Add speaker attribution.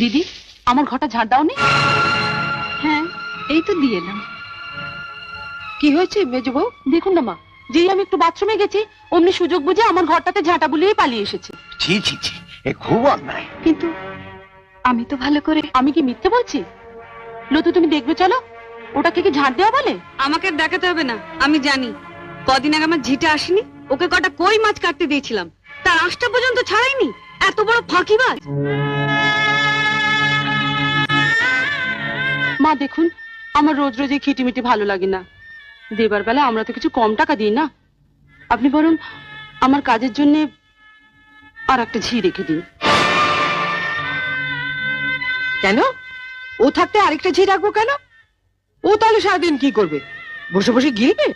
Speaker 1: দিদি, আমার ঘরটা ঝাড় দাওনি?
Speaker 2: হ্যাঁ, এই তো দিয়ে এলাম।
Speaker 3: কি হয়েছে মেজো বউ?
Speaker 1: দেখুন না মা, যেই আমি একটু বাথরুমে গেছি অমনি সুযোগ বুঝে আমার ঘরটাতে ঝাঁটা বুলিয়ে পালিয়ে এসেছে।
Speaker 4: ছি ছি ছি, এ খুব অন্যায়।
Speaker 2: কিন্তু আমি তো ভালো করে।
Speaker 1: আমি কি মিথ্যে বলছি? লতু, তুমি দেখবে চলো, ওটাকে কি ঝাঁট দেওয়া বলে?
Speaker 5: আমাকে আর দেখাতে হবে না, আমি জানি। কদিন আগে আমার ঝিটা আসেনি, ওকে কটা কই মাছ কাটতে দিয়েছিলাম, তার আঁশটা পর্যন্ত ছাড়াইনি। এত বড় ফাঁকিবাজ।
Speaker 1: মা দেখুন, আমার রোজ রোজ এই খিটিমিটি ভালো লাগে না। দেবার বেলা আমরা তো কিছু কম টাকা দিই না। আপনি বরং আমার কাজের জন্য আর একটা ঝি রেখে দিন।
Speaker 3: কেন? ও থাকতে আরেকটা ঝি রাখবো কেন? ও তাহলে সারাদিন কি করবে? বসে বসে গিলবে?